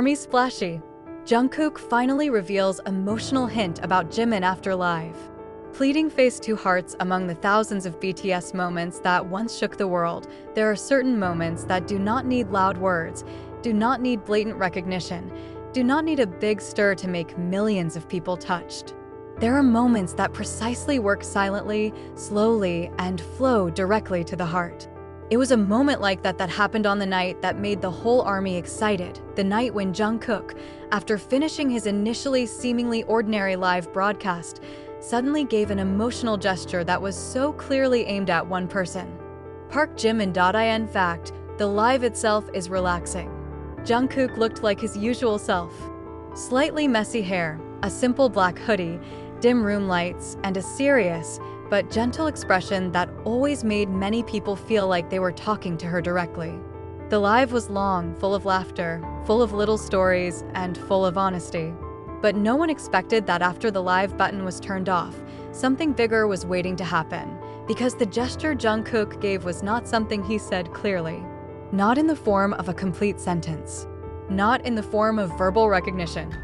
ARMY splashy. Jungkook finally reveals emotional hint about Jimin after live. Pleading face two hearts among the thousands of BTS moments that once shook the world, there are certain moments that do not need loud words, do not need blatant recognition, do not need a big stir to make millions of people touched. There are moments that precisely work silently, slowly, and flow directly to the heart. It was a moment like that that happened on the night that made the whole ARMY excited, the night when Jungkook, after finishing his initially seemingly ordinary live broadcast, suddenly gave an emotional gesture that was so clearly aimed at one person. Park Jimin. In fact, the live itself is relaxing. Jungkook looked like his usual self. Slightly messy hair, a simple black hoodie, dim room lights, and a serious but gentle expression that always made many people feel like they were talking to her directly. The live was long, full of laughter, full of little stories, and full of honesty. But no one expected that after the live button was turned off, something bigger was waiting to happen, because the gesture Jungkook gave was not something he said clearly. Not in the form of a complete sentence. Not in the form of verbal recognition.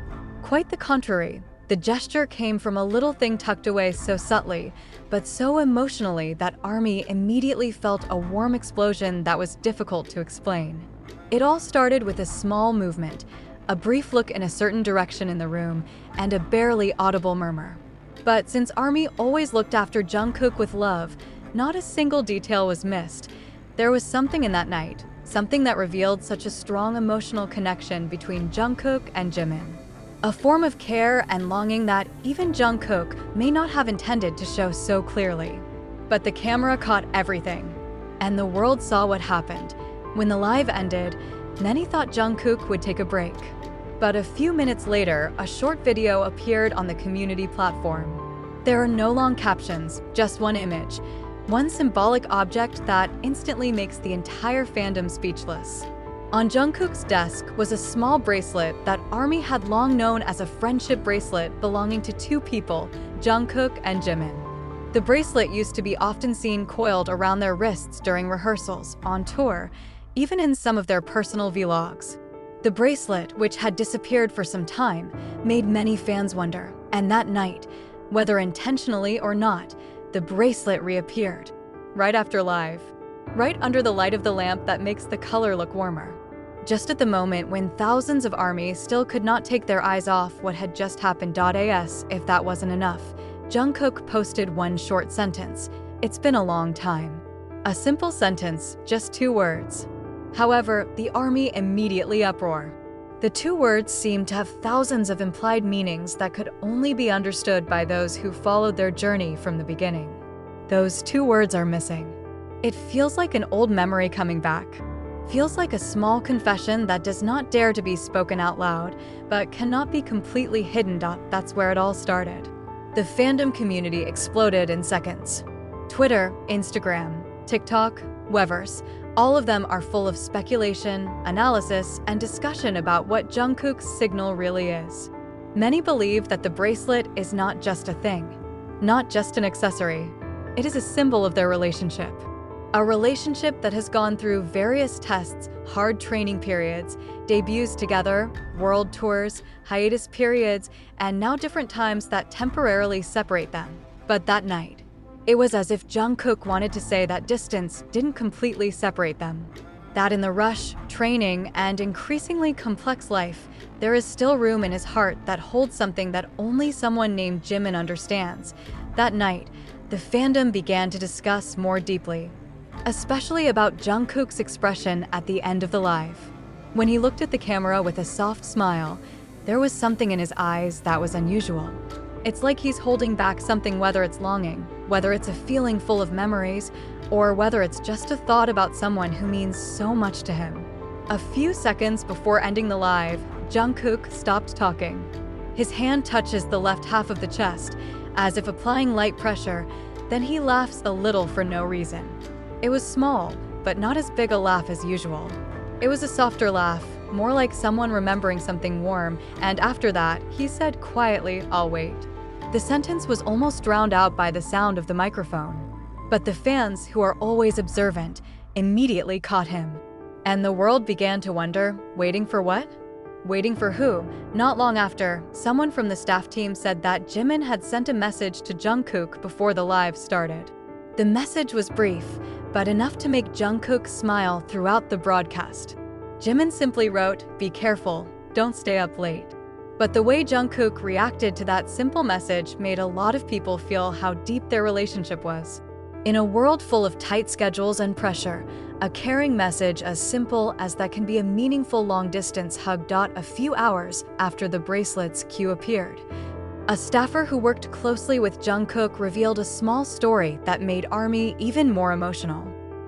Quite the contrary, the gesture came from a little thing tucked away so subtly, but so emotionally that ARMY immediately felt a warm explosion that was difficult to explain. It all started with a small movement, a brief look in a certain direction in the room, and a barely audible murmur. But since ARMY always looked after Jungkook with love, not a single detail was missed. There was something in that night, something that revealed such a strong emotional connection between Jungkook and Jimin. A form of care and longing that even Jungkook may not have intended to show so clearly. But the camera caught everything, and the world saw what happened. When the live ended, many thought Jungkook would take a break. But a few minutes later, a short video appeared on the community platform. There are no long captions, just one image, one symbolic object that instantly makes the entire fandom speechless. On Jungkook's desk was a small bracelet that ARMY had long known as a friendship bracelet belonging to two people, Jungkook and Jimin. The bracelet used to be often seen coiled around their wrists during rehearsals, on tour, even in some of their personal vlogs. The bracelet, which had disappeared for some time, made many fans wonder, and that night, whether intentionally or not, the bracelet reappeared. Right after live. Right under the light of the lamp that makes the color look warmer. Just at the moment when thousands of ARMY still could not take their eyes off what had just happened. As if that wasn't enough, Jungkook posted one short sentence. It's been a long time. A simple sentence, just 2 words. However, the ARMY immediately uproar. The 2 words seemed to have thousands of implied meanings that could only be understood by those who followed their journey from the beginning. Those 2 words are missing. It feels like an old memory coming back. Feels like a small confession that does not dare to be spoken out loud, but cannot be completely hidden. That's where it all started. The fandom community exploded in seconds. Twitter, Instagram, TikTok, Weverse, all of them are full of speculation, analysis, and discussion about what Jungkook's signal really is. Many believe that the bracelet is not just a thing, not just an accessory. It is a symbol of their relationship. A relationship that has gone through various tests, hard training periods, debuts together, world tours, hiatus periods, and now different times that temporarily separate them. But that night, it was as if Jungkook wanted to say that distance didn't completely separate them. That in the rush, training, and increasingly complex life, there is still room in his heart that holds something that only someone named Jimin understands. That night, the fandom began to discuss more deeply, especially about Jungkook's expression at the end of the live. When he looked at the camera with a soft smile, there was something in his eyes that was unusual. It's like he's holding back something, whether it's longing, whether it's a feeling full of memories, or whether it's just a thought about someone who means so much to him. A few seconds before ending the live, Jungkook stopped talking. His hand touches the left half of the chest, as if applying light pressure, then he laughs a little for no reason. It was small, but not as big a laugh as usual. It was a softer laugh, more like someone remembering something warm, and after that, he said quietly, "I'll wait." The sentence was almost drowned out by the sound of the microphone. But the fans, who are always observant, immediately caught him. And the world began to wonder, waiting for what? Waiting for who? Not long after, someone from the staff team said that Jimin had sent a message to Jungkook before the live started. The message was brief, but enough to make Jungkook smile throughout the broadcast. Jimin simply wrote, "Be careful, don't stay up late." But the way Jungkook reacted to that simple message made a lot of people feel how deep their relationship was. In a world full of tight schedules and pressure, a caring message as simple as that can be a meaningful long-distance hug. A few hours after the bracelet's cue appeared, a staffer who worked closely with Jungkook revealed a small story that made ARMY even more emotional.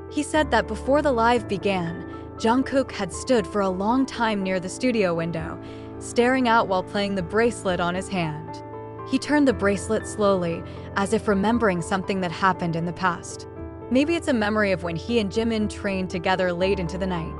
He said that before the live began, Jungkook had stood for a long time near the studio window, staring out while playing the bracelet on his hand. He turned the bracelet slowly, as if remembering something that happened in the past. Maybe it's a memory of when he and Jimin trained together late into the night.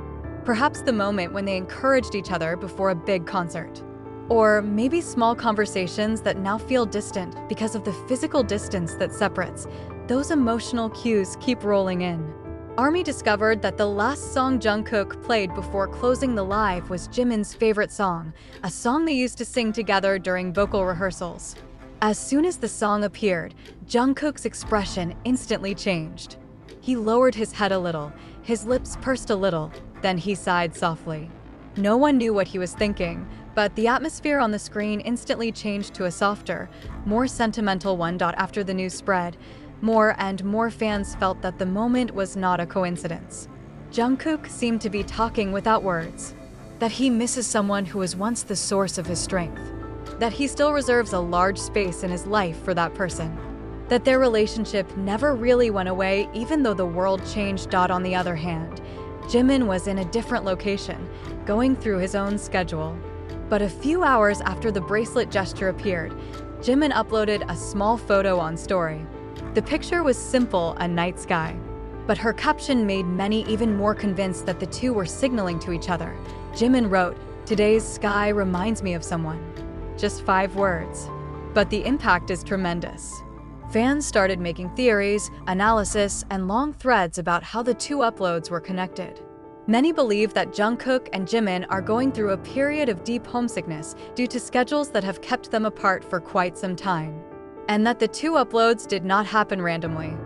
Perhaps the moment when they encouraged each other before a big concert. Or maybe small conversations that now feel distant because of the physical distance that separates. Those emotional cues keep rolling in. ARMY discovered that the last song Jungkook played before closing the live was Jimin's favorite song, a song they used to sing together during vocal rehearsals. As soon as the song appeared, Jungkook's expression instantly changed. He lowered his head a little, his lips pursed a little, then he sighed softly. No one knew what he was thinking, but the atmosphere on the screen instantly changed to a softer, more sentimental one. After the news spread, more and more fans felt that the moment was not a coincidence. Jungkook seemed to be talking without words, that he misses someone who was once the source of his strength, that he still reserves a large space in his life for that person, that their relationship never really went away even though the world changed. On the other hand, Jimin was in a different location, going through his own schedule. But a few hours after the bracelet gesture appeared, Jimin uploaded a small photo on Story. The picture was simple, a night sky. But her caption made many even more convinced that the two were signaling to each other. Jimin wrote, "Today's sky reminds me of someone." Just 5 words. But the impact is tremendous. Fans started making theories, analysis, and long threads about how the two uploads were connected. Many believe that Jungkook and Jimin are going through a period of deep homesickness due to schedules that have kept them apart for quite some time, and that the two uploads did not happen randomly.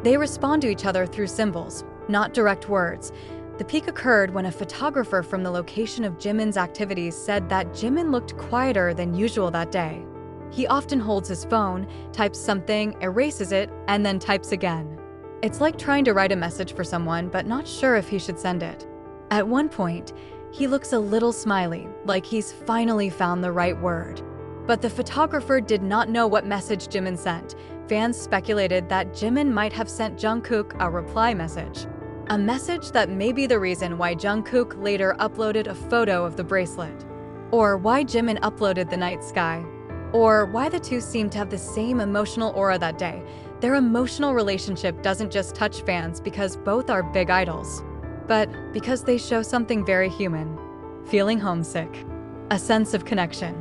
They respond to each other through symbols, not direct words. The peak occurred when a photographer from the location of Jimin's activities said that Jimin looked quieter than usual that day. He often holds his phone, types something, erases it, and then types again. It's like trying to write a message for someone but not sure if he should send it. At one point, he looks a little smiley, like he's finally found the right word. But the photographer did not know what message Jimin sent. Fans speculated that Jimin might have sent Jungkook a reply message. A message that may be the reason why Jungkook later uploaded a photo of the bracelet. Or why Jimin uploaded the night sky. Or why the two seemed to have the same emotional aura that day. Their emotional relationship doesn't just touch fans because both are big idols, but because they show something very human. Feeling homesick. A sense of connection.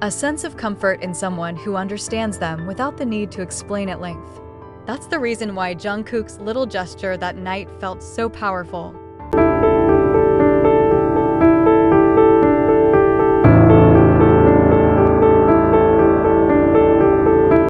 A sense of comfort in someone who understands them without the need to explain at length. That's the reason why Jungkook's little gesture that night felt so powerful.